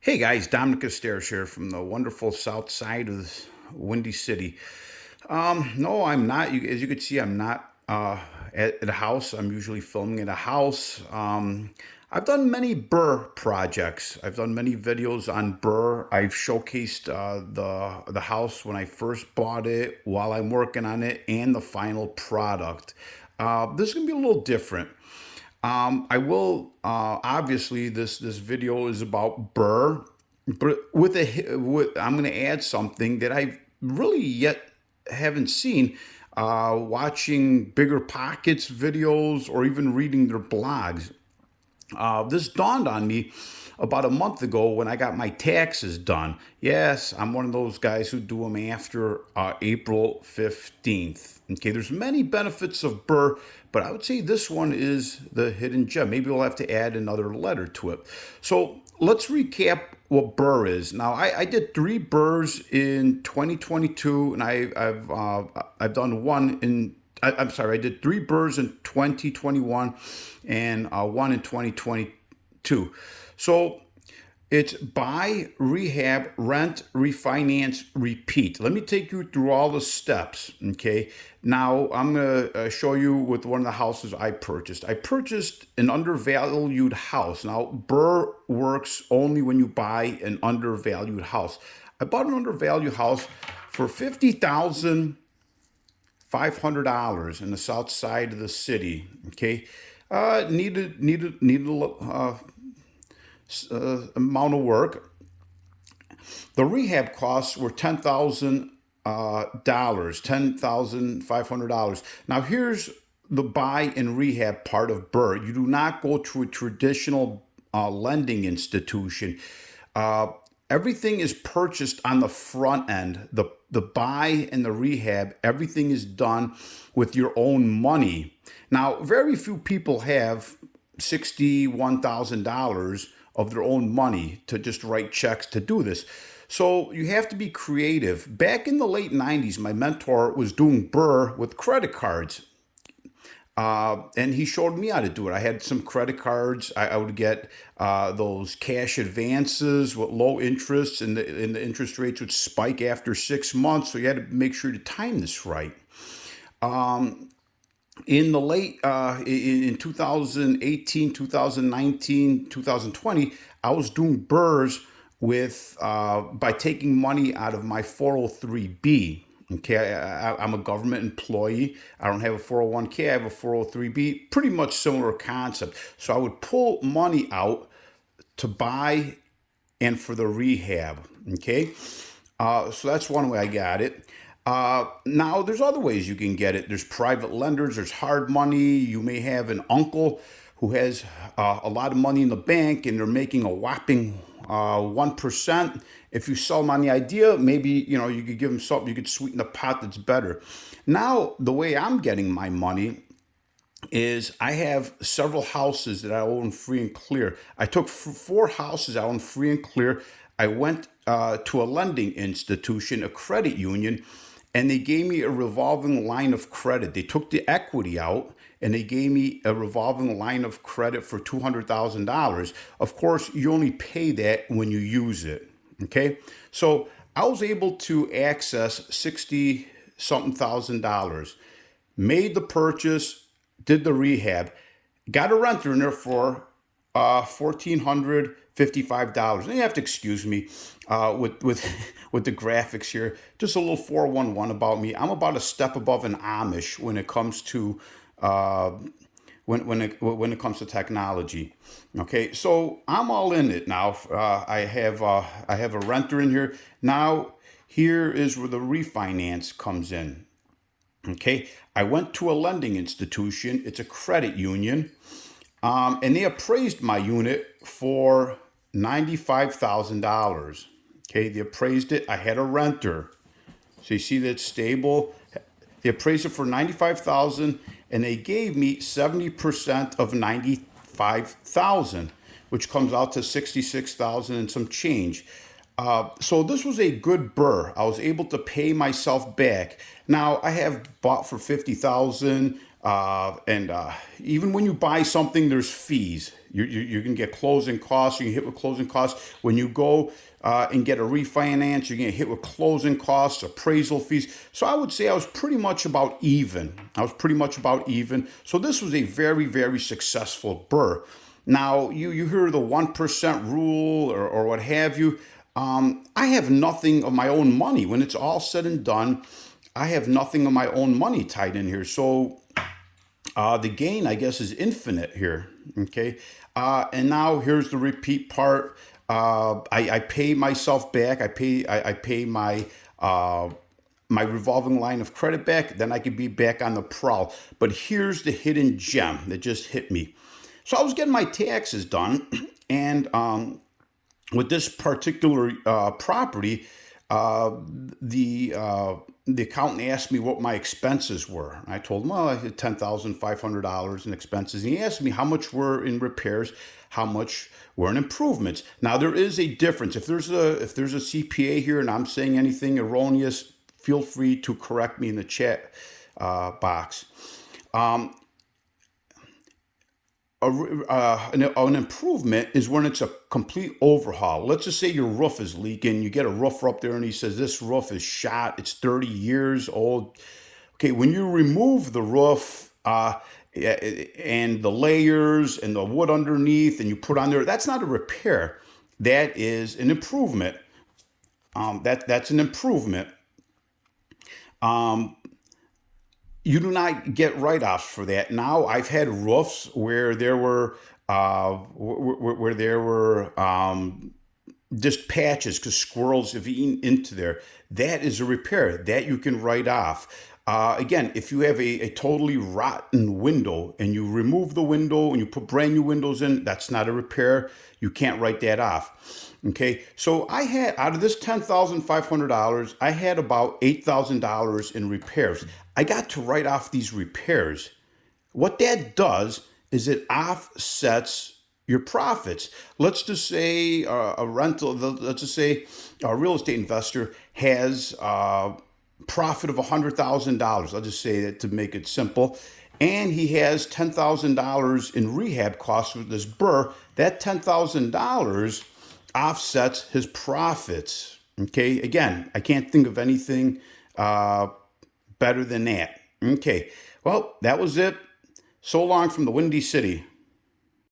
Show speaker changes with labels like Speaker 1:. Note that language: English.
Speaker 1: Hey guys, Dominic Stairs here from the wonderful south side of the Windy City. No, I'm not. As you can see, I'm not at a house. I'm usually filming at a house. I've done many BRRRR projects. I've done many videos on BRRRR. I've showcased the house when I first bought it, while I'm working on it, and the final product. This is gonna be a little different. I will obviously this video is about Burr, but I'm going to add something that I really yet haven't seen. Watching Bigger Pockets videos or even reading their blogs. This dawned on me about a month ago when I got my taxes done. Yes, I'm one of those guys who do them after April 15th. Okay, there's many benefits of BRRRR, but I would say this one is the hidden gem. Maybe we'll have to add another letter to it. So let's recap what BRRRR is. Now, I did 3 BRRRRs in 2022, and I've done one in I'm sorry, I did 3 BRRRRs in 2021 and one in 2022. So it's buy, rehab, rent, refinance, repeat. Let me take you through all the steps, okay? Now, I'm going to show you with one of the houses I purchased. I purchased an undervalued house. Now, BRRRR works only when you buy an undervalued house. I bought an undervalued house for $50,500 in the south side of the city. Okay, needed amount of work. The rehab costs were $10,500. Now here's the buy and rehab part of BRRRR. You do not go to a traditional lending institution. Everything is purchased on the front end. The buy and the rehab, everything is done with your own money. Now, very few people have $61,000 of their own money to just write checks to do this. So you have to be creative. Back in the late 90s, my mentor was doing BRRRR with credit cards. And he showed me how to do it. I had some credit cards. I would get those cash advances with low interest, and the interest rates would spike after 6 months. So you had to make sure to time this right. In the late in 2018, 2019, 2020, I was doing BRRRRs with by taking money out of my 403b. Okay, I'm a government employee. I don't have a 401k. I have a 403b. Pretty much similar concept. So I would pull money out to buy and for the rehab. Okay, so that's one way I got it. Now, there's other ways you can get it. There's private lenders. There's hard money. You may have an uncle who has a lot of money in the bank and they're making a whopping 1%. If you sell them on the idea, maybe you could give them something. You could sweeten the pot that's better. Now, the way I'm getting my money is I have several houses that I own free and clear. I took 4 houses I own free and clear. I went to a lending institution, a credit union, and they gave me a revolving line of credit. They took the equity out and they gave me a revolving line of credit for $200,000. Of course, you only pay that when you use it. Okay, so I was able to access 60 something thousand dollars, made the purchase, did the rehab, got a renter in there for $1,455. And you have to excuse me with with the graphics here. Just a little 411 about me. I'm about a step above an Amish when it comes to when it comes to technology. Okay, so I'm all in it now. I have a renter in here. Now here is where the refinance comes in. Okay, I went to a lending institution. It's a credit union, and they appraised my unit for $95,000. Okay, they appraised it. I had a renter, so you see that it's stable. They appraised it for $95,000, and they gave me 70% of $95,000, which comes out to $66,000 and some change. So this was a good BRRRR. I was able to pay myself back. Now I have bought for $50,000, and even when you buy something, there's fees. You can get closing costs. You can hit with closing costs. When you go and get a refinance, you're going to hit with closing costs, appraisal fees. So I would say I was pretty much about even. So this was a very, very successful BRRRR. Now, you hear the 1% rule or what have you. I have nothing of my own money. When it's all said and done, I have nothing of my own money tied in here. So the gain, I guess, is infinite here. Okay. And now here's the repeat part. I pay myself back. I pay my revolving line of credit back. Then I could be back on the prowl. But here's the hidden gem that just hit me. So I was getting my taxes done, and with this particular property, the accountant asked me what my expenses were. I told him, well, I had $10,500 in expenses. And he asked me how much were in repairs, how much were in improvements. Now there is a difference. If there's a CPA here and I'm saying anything erroneous, feel free to correct me in the chat box. An improvement is when it's a complete overhaul. Let's just say your roof is leaking. You get a roofer up there and he says, this roof is shot. It's 30 years old. Okay, when you remove the roof and the layers and the wood underneath and you put on there, that's not a repair. That is an improvement. That's an improvement. You do not get write-offs for that. Now I've had roofs where there were just patches because squirrels have eaten into there. That is a repair that you can write off. Again, if you have a totally rotten window and you remove the window and you put brand new windows in, that's not a repair. You can't write that off. Okay, so I had, out of this $10,500, I had about $8,000 in repairs. I got to write off these repairs. What that does is it offsets your profits. Let's just say let's just say a real estate investor has profit of $100,000. I'll just say that to make it simple. And he has $10,000 in rehab costs with this BRRRR. That $10,000 offsets his profits. Okay, again, I can't think of anything better than that. Okay, well, that was it. So long from the Windy City.